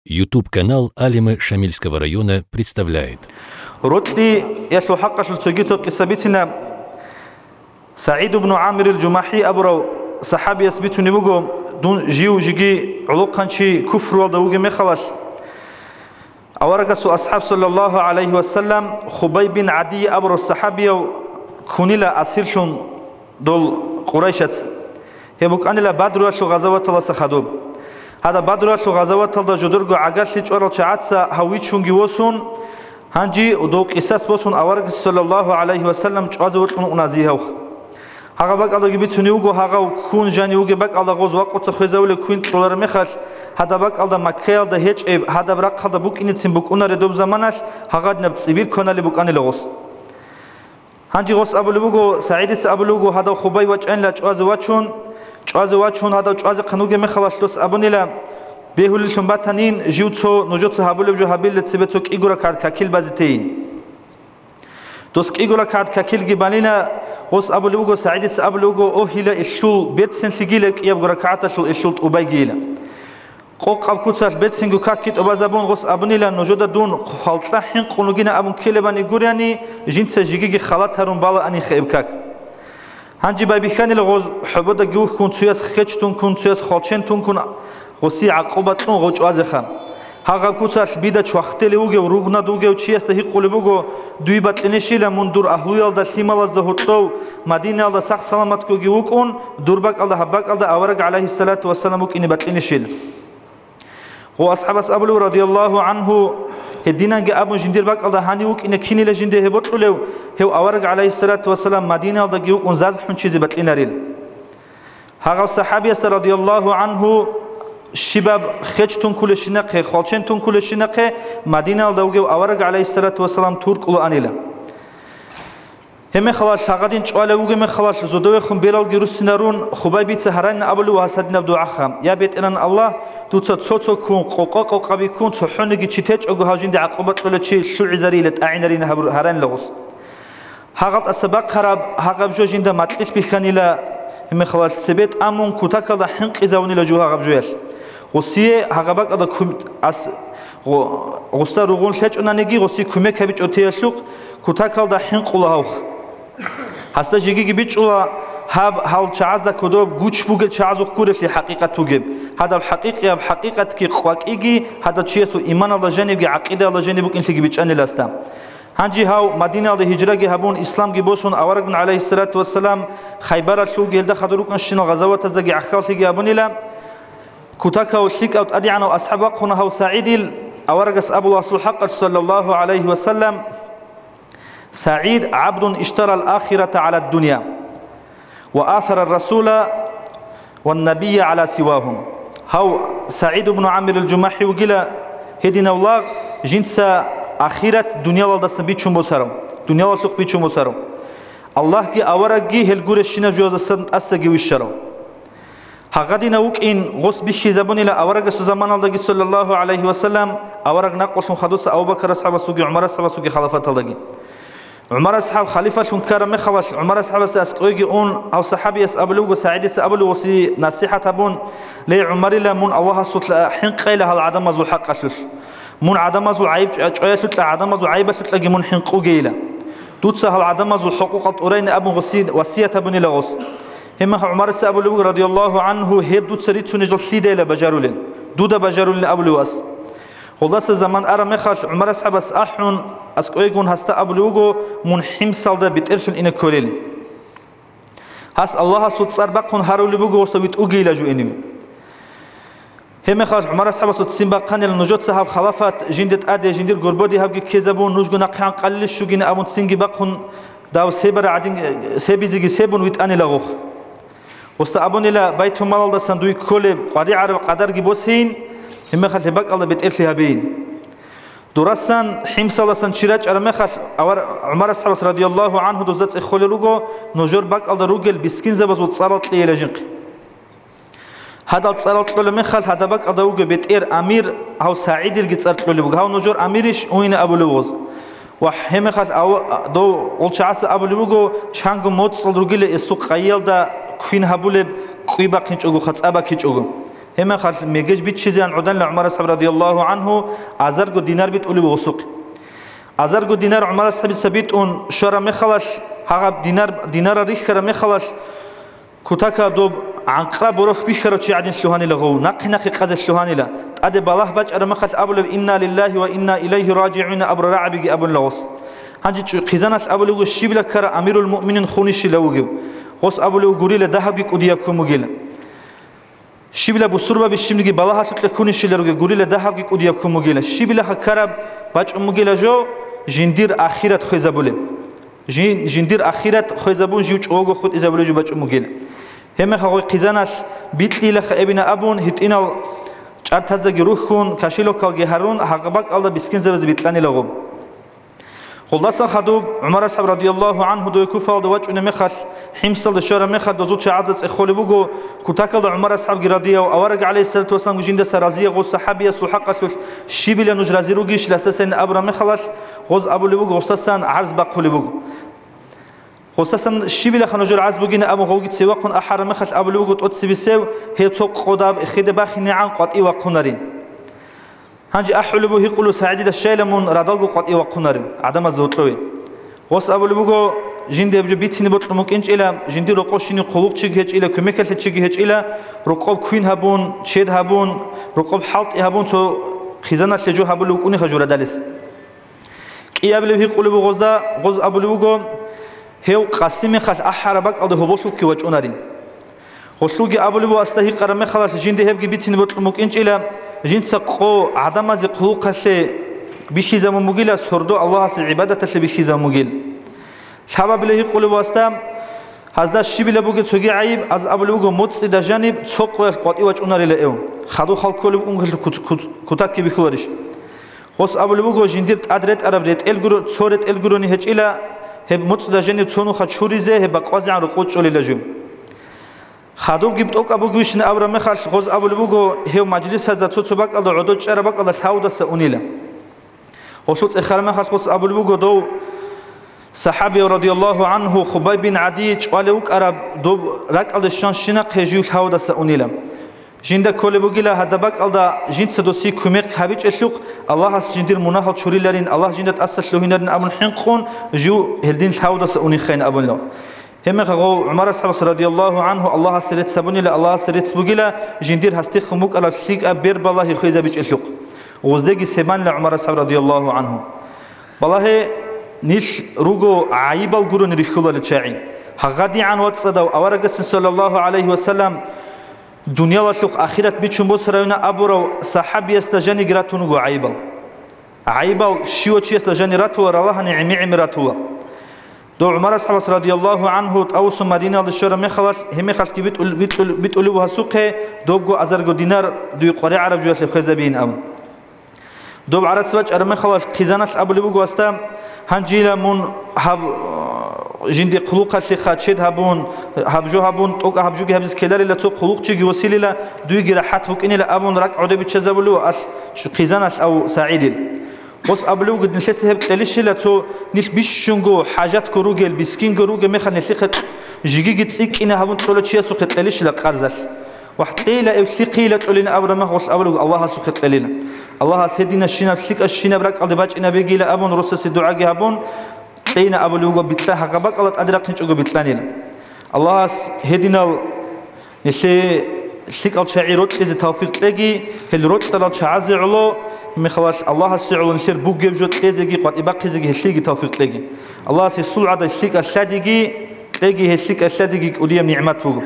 YouTube-канал Алимы Шамильского района представляет. Ротли яслу хакка шулцогито кисабитина Саид ибн Амир аль-Джумахи абрау сахаби ясбиту нибуго дун жиу жиги улуканчи куфр валдауге мехалаш аварагасу асхаб саллаллаху алейхи вассалам Хубай бин Ади абрау сахабия кунила асиршун дол Qurayshats hebuk anila badruashu ghazawatala sakhadub hada badruashu ghazawatala judurgo agarshi chorol chaatsa hawichungi wosun hanji udo qisas bosun awarg sallallahu alayhi wasallam chazawatun unazihaw haga bak alagi bitsuniugo haga kun janiuge bak alagos waqot khazawle kun tolar mekhash hada bak alda makkah da hech hada brak khalda buk initsin buk unare dob zamanash haga nab tsibir konali buk anilagos hanji gos abulugo Saidis abulugo hada Khubay wach'an la ch'azwachun hada ch'az qanuge mekhalashlos abunila behul shumbatanin jiutso nujutso habulu jo habil tsibetso igura kad kakil bazitein dos igura kad kakil gibalina gos abulugo Saidis abulugo ohila ishul betsen sigile qiyab gura kaata shul ishul ubay gila qoqab kutsas betsingu kakit obazabun gos abunila nujuda dun khalta hin qunugina abun kelebani guriani jintsa jigigi khalat harun bala ani khaybkak hanji babi khanil gos hubuda guh kun tsuyas khechtun kun tsuyas khalchentun kun gosi aqobatun gochwazakha haga kutsas bida chwaxtele uge rughna duge chiesta hiqulubugo dui batlineshila mundur ahluyal da himalaz da hotto madina da saq salamat ko giukun durbak alda habak alda awarag alayhi salatu wassalam ukini batlineshil وأصحاب أبو رضي الله عنه هدينا جاء أبو جندير بق الله هنيوك إن كيني لجندي هبطلوا له هو أورج عليه الصلاة والسلام مدينة الله جيوك ونزاز حنشيز بتلنا ريل هذا الصحابي رضي الله عنه شباب خجتون كل شنقة خالشنتون كل شنقة مدينة الله جيو أورج عليه الصلاة والسلام ترك الله أنيله هم خلاص شغادين شواله وجم خلاص زودوا خم بيرال جروس نارون خباي بيت سهران أبلو وحسدنا بدو عخام يا بيت إن الله توتصو كون قوقا قبي كون صحون جي تيج أجو هاجين دي عقبات ولا شيء شو عزريلة أعينرين هران لغوس هاقط السباق خراب هاقب جو جين ما تلش بخانيلا هم خلاص سبيت أمون كوتاك الله حنق إزاوني لجوها هاقب جويش غسيه هاقبك هذا كم أس غستا رغون شج أنا نجي غسي كمك هبيج أتيشلق كوتاك الله حنق الله هستا جيجي بيتشولا هاب هال شعاز كدوب جوش بوجل شعاز وخكورة في حقيقة توجب هذا الحقيقة بحقيقة كي قواك إيجي هذا شيء سو إيمان الله جانب عقيدة الله جانبك إنسى جبيتش أنا لاستام هنجي هاو مدينة الله هجرة هبون إسلام جبوسون أورجن عليه الصلاة والسلام خيبر شو جلدا خدروك أنشنا غزوات تزدق عخال سيجي هبون إلى كتاكا وشيك أو تأدي عنه أصحابك هنا هاو سعيد أورجس أبو الله الحق صلى الله عليه وسلم سعيد عبد اشترى الآخرة على الدنيا وآثر الرسول والنبي على سواهم هو سعيد بن عامر الجماحي وقيل هدينا الله جنس آخرة دنيا الله دستن بيتشون بسرم دنيا الله سوق بيتشون بسرم الله كي أورجي هالجور الشنا جوز السنت أسجي ويشرو هغدينا وك إن غص بيشي زبون إلى أورج زمان الله صلى الله عليه وسلم أورج نقص خدوس أبو بكر أصحاب سوق عمر أصحاب سوق خلافة الله عمر أصحاب خليفة شنكر مخلص عمر أصحاب أسقيجي أون أو صحابي أسأبلوه وسعيد أسأبلوه وسي نصيحة تبون لي عمر لا من الله صوت حين قيل هالعدم مزول حق أشلش من عدم مزول عيب أشياء صوت عدم مزول عيب صوت لقي من حين قوجيلا توتس هالعدم مزول حقوق أورين أبو غسيد وصية تبني لغص هم عمر أسأبلوه رضي الله عنه هب دوت سريت سنجل سيدة إلى بجارولين دودا بجارولين أبلوه خلاص الزمان أرى مخاش عمر أصحاب أحون أسقيجون هستا أبلوغو منحم سالدا بترفن إن كوليل هس الله صوت صربقون هارولي بوغو وستويت أوجي لجو إنيو هم خاش عمر أصحاب صوت سيمبقان النجوت صاحب خلافات جندت أدي جندير غربودي هابجي كيزابون نوجو نقيان قلل شوجين أبون سينجي بقون داو سيبر عدين سيبيزيجي سيبون ويت أني لغوخ وستا أبون إلى بيت مال دا سندوي كولي قاري عرب قدر جبوسين هم خاش بق الله بترفي هبين درسان حمص الله سنشرج أرمخش أور عمر أصحاب رضي الله عنه دوزت إخوال روجو نجور بق الله روجل بسكين زبز وتصارت لي لجنق هذا تصارت له مخل هذا بق الله روجو بتير أمير أو سعيد اللي تصارت له بقى هو نجور أميرش وين أبو لوز وهم خش أو دو والشعس أبو لوجو شانغ موت صل روجل السوق خيال دا كين هبولب كوي بقينش أجو خط أبا كينش أجو هما خالص ميجش بيت شيزان عدن لعمر الصحابي رضي الله عنه أزرق دينار بيت أولي بوسق أزرق دينار عمر الصحابي سبيت أن شرا مخلش هذا دينار ريخ كرا مخلش كتاكا دوب عن قرب وروح بيخرج شيء عدين شلوهاني لغو نقي قز الشلوهاني لا أدي بالله بج أنا مخلص أبو إنا لله وإنا إليه راجعون أبو رعبي أبو لغوص هنجي خزانة أبو لغو الشيبلا كرا أمير المؤمنين خونيش لوجو غوص أبو لغو غوريلا دهبك أوديكم مجيلا شيبلا بسربة بالشمنجي بالله هسوت لكونيش لوجو غوريلا دهبك أوديكم مجيلا شيبلا خكرب بج مجيلا جو جندير آخرة خزابولم جندير آخرة خزابون جوج أوجو خد إذا بلجو بج مجيلا هم خواهی قیزانش بیتلی لخ ابن ابون هیت اینال چرت هزدگی روح کن کشیلو کالگی هرون حقبک الله بیسکن زبز بیتلانی لغوب خلاصا خدوب عمر صاحب رضی الله عنه دوی کوفال دوچ اون مخش حمصل دشار مخد دوزود شعازت اخولی بگو کتاکل عمر صاحب رضی و آورگ علیه الصلاة والسلام جنده سرازیه غو صحابیه سوحقش شیبیل نجرازی رو گیش لساسن ابر مخلش غوز ابولی بگو غستاسن عرض بقولی بگو خصوصا شیبیل خنجر عز بگین ابو غوگیت سوقن احر مخش ابو لوگوت ات سبیسو هی توق قداب خید باخی نعان قطعی و قنارین هنج احلو به يقولوا سعيد الشيلمون رادلو قطعی و قنارین عدم از دوتلوی وس ابو لوگو جندي بجو بيتسني بطل ممكنش الى جندي رقوشني قلوق تشي هيج الى كميكل تشي هيج الى رقوب كوين هبون شيد هبون رقوب حلط هبون تو خزانه شجو هبو لوكوني خجوره دالس كي ابو لوگو يقولوا غزدا غز ابو لوگو هيو قاسم خش أحربك أده هبوشوف كي وجهنارين خشوجي أبو لبو أستهي قرمه خلاص جندي هبجي بيتين بطلمك إنش إلى جند سقو عدم زقلو قشة بيخيز ممجيل سردو الله سع عبادة تش بيخيز ممجيل شباب له يقول واسطة هذا الشيء بلا بوجد سوي عيب از أبو لبو متص إذا جانب سق قطعي وجهناري لأيو خدو خلق كل أنقل كتاك بيخورش خص أبو لبو جندي أدرت أربرت الجرو صورت الجروني هج إلى هب متصل جنب تصونو خد شوريزه هب قاضي عن رقود شولي لجوم خدوب جبت أوك أبو جوش نأبر مخش غز أبو لبوجو هو مجلس هذا تصو بق الله عدود شر بق الله حاود سأونيله وشوت آخر مخش غز أبو لبوجو دو صحابي رضي الله عنه خبيب بن عدي قال أوك أرب دو رك الله شان شنق هجيوش حاود سأونيله جنده كل بقيله هذا بق الله جند سدوسي كميق حبيج أشلق الله جندير مناهض شوري لرين الله جند أسس لهنرن أمن حنقون جو هلدين حاود سأوني خين أبو الله هم خو عمر الصحابة رضي الله عنه الله سرت سبوني لا الله سرت بقيله جندير هستي خموك على فيك أبير بالله يخيز بيج أشلق وزدقي سبان لعمر الصحابة رضي الله عنه بالله نيش روجو عيب القرون ريخولا للشاعين هغادي عن وتصدا وأورجس صلى الله عليه وسلم دنيا وشوق آخرت بيتشون بسرعنا أبورو صحابي استجاني قراتونو عيبل شيو تشي استجاني راتو الله نعمي عمراتو دو عمر الصحابة رضي الله عنه تأوسو مدينة للشورى مخلص هم خلص كي بتقولوا سوقه دوبجو أزرجو دينار دو قرية عرب جوات الخزابين أم دوب عرض سبج أرمي خلاص خزانة أبو لبوجو استا هنجيلا من هب جندي قلوق الشيخات شد هبون توك هبجو هبز كلاري لا تو قلوق تيجي وسيلة لا دوي جراحات بوك إني لا أبون رك عدي بتشزبلو أش خزانة أو سعيد بس أبلو قد نشلت هب تليش لا تو نش بيشونجو حاجات كروجل بسكين كروجل مخن نسيخت جيجي تسيك إنها هبون تقول شيء سخت تليش لا قرزش وحقيلة أو سقيلة تقولين أبر ما خوش أبلو الله سخت لنا الله سيدنا الشنا سيك الشنا برك الله باج إنا بيجي لا أبون رصص الدعاء هبون تينا أبلو بيتلا حقبك الله أدرك نشجو بيتلانينا الله هدينا نشي سيك الشعيرات إذا توفيق تلاقي هالروت تلا شعازي علو مخلاص الله سعول نشر بوجي بجوت تلاقي قد يبقى زي هالشيء توفيق تلاقي الله سيسول عدا الشيك الشادقي تلاقي هالشيك الشادقي وديم نعمته